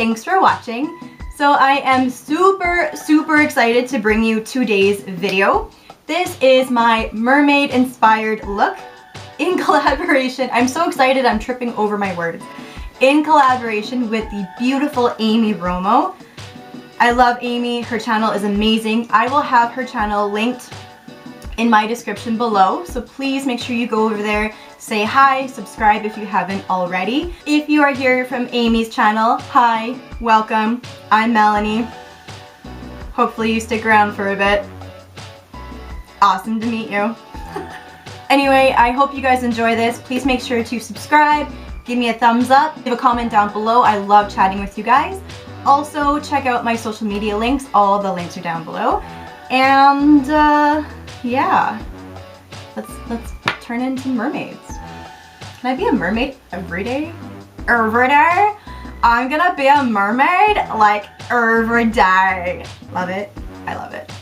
thanks for watching. So I am super excited to bring you today's video. This is my mermaid inspired look in collaboration. I'm so excited I'm tripping over my words. In collaboration with the beautiful Amy Romo. I love Amy, her channel is amazing. I will have her channel linked in my description below, so please make sure you go over there, say hi, subscribe if you haven't already. If you are here from Amy's channel, hi, welcome, I'm Melanie. Hopefully you stick around for a bit. Awesome to meet you. Anyway, I hope you guys enjoy this. Please make sure to subscribe, give me a thumbs up, leave a comment down below. I love chatting with you guys. Also, check out my social media links. All the links are down below. And yeah, let's turn into mermaids. Can I be a mermaid every day? Every day? I'm gonna be a mermaid like every day. Love it. I love it.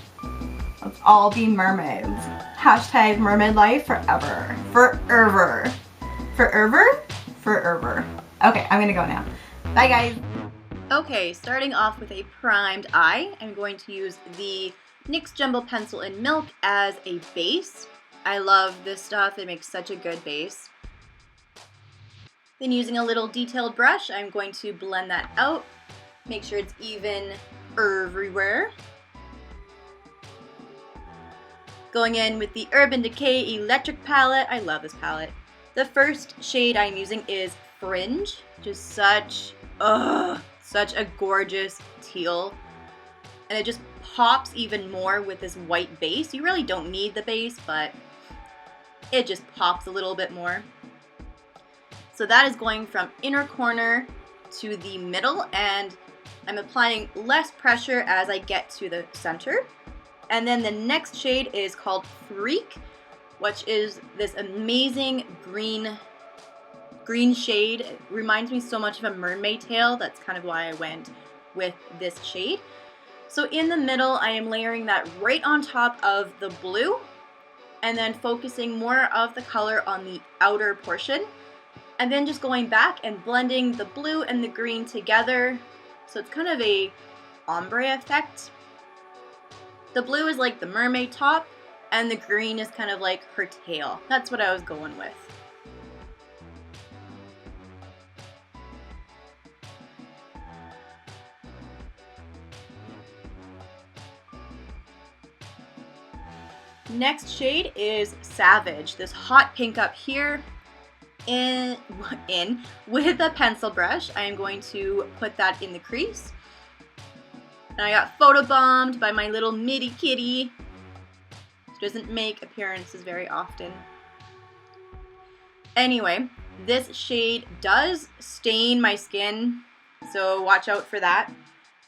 Let's all be mermaids. Hashtag mermaid life forever. Forever. Forever? Forever. Okay, I'm gonna go now. Bye guys. Okay, starting off with a primed eye, I'm going to use the NYX Jumbo Pencil in Milk as a base. I love this stuff, it makes such a good base. Then using a little detailed brush, I'm going to blend that out, make sure it's even everywhere. Going in with the Urban Decay Electric palette, I love this palette. The first shade I'm using is Fringe, just such a gorgeous teal. And it just pops even more with this white base. You really don't need the base, but it just pops a little bit more. So that is going from inner corner to the middle, and I'm applying less pressure as I get to the center. And then the next shade is called Freak, which is this amazing green shade. It reminds me so much of a mermaid tail. That's kind of why I went with this shade. So in the middle, I am layering that right on top of the blue and then focusing more of the color on the outer portion. And then just going back and blending the blue and the green together. So it's kind of a ombre effect. The blue is like the mermaid top and the green is kind of like her tail. That's what I was going with. Next shade is Savage, this hot pink up here. In with a pencil brush, I am going to put that in the crease. And I got photobombed by my little midi kitty. She doesn't make appearances very often. Anyway, this shade does stain my skin, so watch out for that.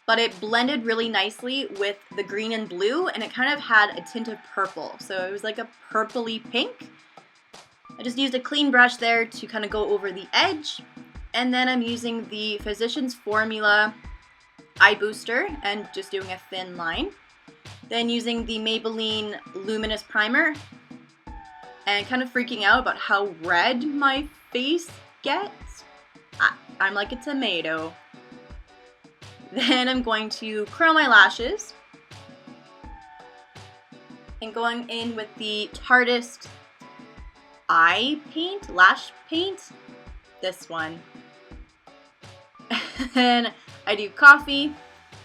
But it blended really nicely with the green and blue, and it kind of had a tint of purple. So it was like a purpley pink. I just used a clean brush there to kind of go over the edge. And then I'm using the Physicians Formula Eye Booster and just doing a thin line. Then using the Maybelline Luminous Primer and kind of freaking out about how red my face gets. I'm like a tomato. Then I'm going to curl my lashes and going in with the Tarteist eye paint, lash paint, this one. And I do coffee,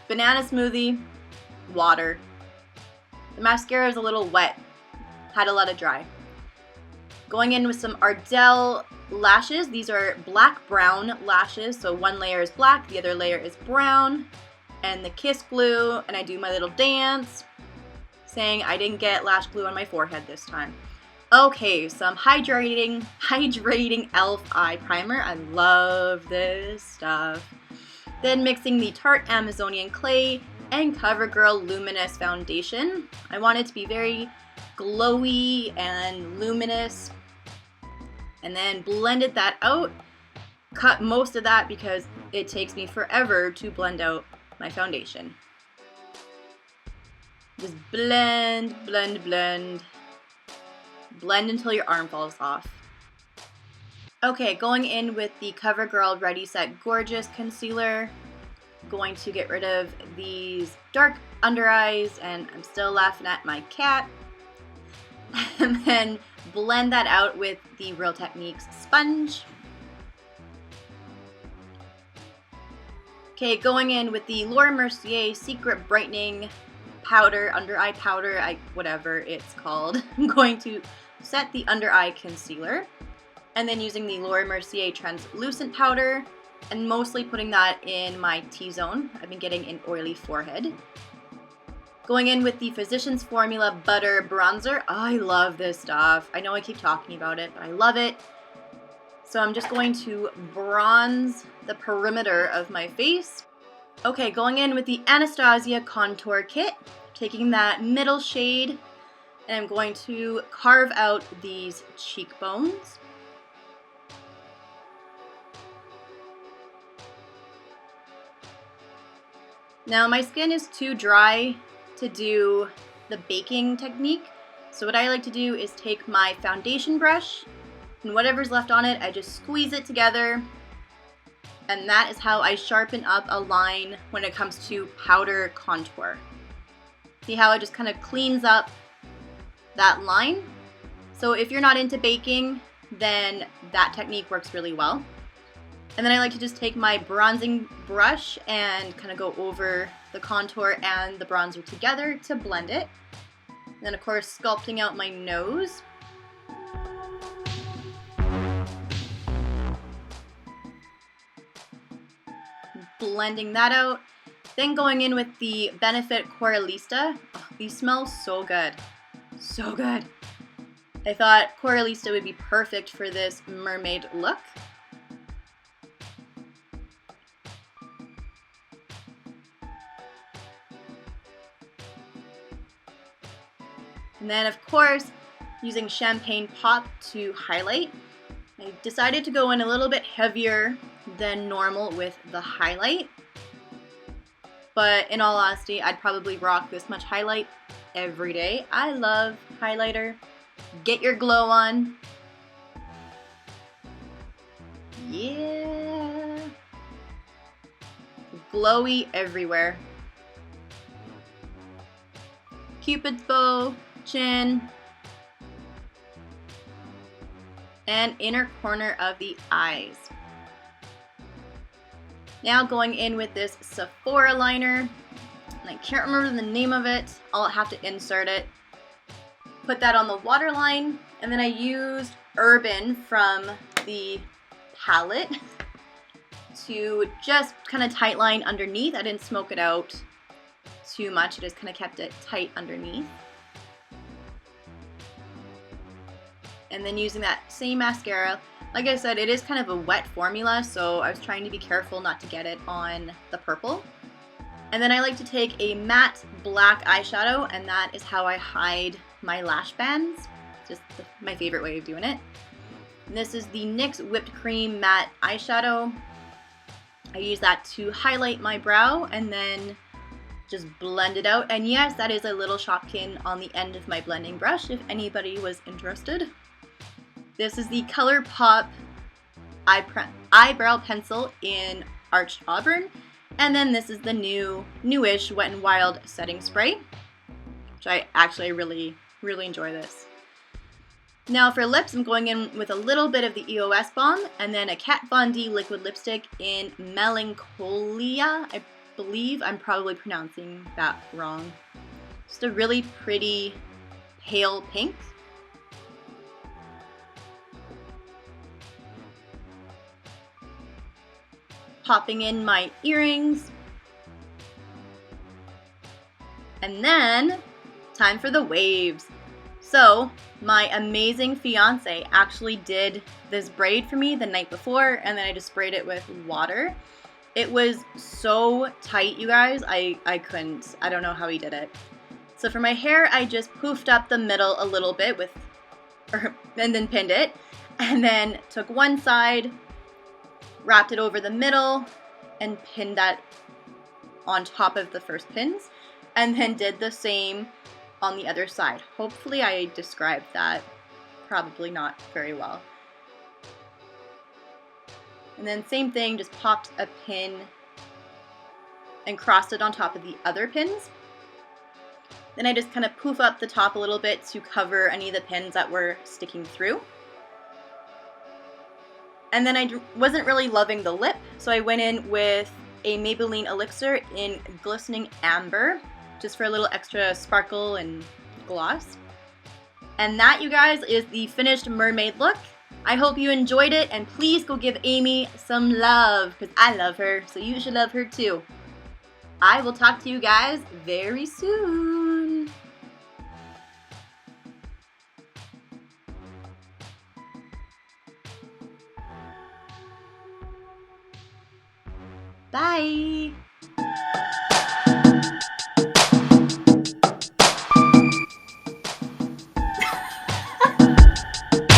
banana smoothie, water. The mascara is a little wet, had to let it dry. Going in with some Ardell lashes. These are black-brown lashes, so one layer is black, the other layer is brown, and the Kiss glue, and I do my little dance, saying I didn't get lash glue on my forehead this time. Okay, some hydrating e.l.f. eye primer. I love this stuff. Then mixing the Tarte Amazonian Clay and CoverGirl Luminous Foundation. I want it to be very glowy and luminous. And then blended that out. Cut most of that because it takes me forever to blend out my foundation. Just blend, blend, blend. Blend until your arm falls off. Okay, going in with the CoverGirl Ready Set Gorgeous Concealer. going to get rid of these dark under eyes, and I'm still laughing at my cat. And then blend that out with the Real Techniques sponge. Okay, going in with the Laura Mercier Secret Brightening Powder, under eye powder, whatever it's called. I'm going to set the under eye concealer, and then using the Laura Mercier translucent powder, and mostly putting that in my T-zone. I've been getting an oily forehead. Going in with the Physicians Formula Butter Bronzer. I love this stuff. I know I keep talking about it, but I love it. So I'm just going to bronze the perimeter of my face. Okay, going in with the Anastasia Contour Kit, taking that middle shade, and I'm going to carve out these cheekbones. Now my skin is too dry to do the baking technique, so what I like to do is take my foundation brush, and whatever's left on it, I just squeeze it together, and that is how I sharpen up a line when it comes to powder contour. See how it just kind of cleans up that line? So if you're not into baking, then that technique works really well. And then I like to just take my bronzing brush and kind of go over the contour and the bronzer together to blend it. And then of course sculpting out my nose. Blending that out. Then going in with the Benefit Coralista. Oh, these smell so good. So good. I thought Coralista would be perfect for this mermaid look. And then of course, using Champagne Pop to highlight. I decided to go in a little bit heavier than normal with the highlight. But in all honesty, I'd probably rock this much highlight every day. I love highlighter. Get your glow on. Yeah. Glowy everywhere. Cupid's bow, chin, and inner corner of the eyes. Now going in with this Sephora liner, and I can't remember the name of it. I'll have to insert it. Put that on the waterline, and then I used Urban from the palette to just kind of tight line underneath. I didn't smoke it out too much, I just kind of kept it tight underneath. And then using that same mascara, like I said, it is kind of a wet formula, so I was trying to be careful not to get it on the purple. And then I like to take a matte black eyeshadow, and that is how I hide my lash bands. Just my favorite way of doing it. And this is the NYX Whipped Cream Matte Eyeshadow. I use that to highlight my brow and then just blend it out. And yes, that is a little Shopkin on the end of my blending brush if anybody was interested. This is the ColourPop eyebrow pencil in Arched Auburn. And then this is the newish Wet n Wild setting spray, which I actually really enjoy this. Now for lips, I'm going in with a little bit of the EOS Balm and then a Kat Von D liquid lipstick in Melancholia. I believe I'm probably pronouncing that wrong. Just a really pretty pale pink. Popping in my earrings. And then, time for the waves. So, my amazing fiance actually did this braid for me the night before, and then I just sprayed it with water. It was so tight, you guys, I couldn't. I don't know how he did it. So for my hair, I just poofed up the middle a little bit and then pinned it, and then took one side, wrapped it over the middle, and pinned that on top of the first pins, and then did the same on the other side. Hopefully I described that probably not very well. And then same thing, just popped a pin and crossed it on top of the other pins. Then I just kind of poof up the top a little bit to cover any of the pins that were sticking through. And then I wasn't really loving the lip, so I went in with a Maybelline Elixir in Glistening Amber, just for a little extra sparkle and gloss. And that, you guys, is the finished mermaid look. I hope you enjoyed it, and please go give Amy some love, because I love her, so you should love her too. I will talk to you guys very soon. Bye.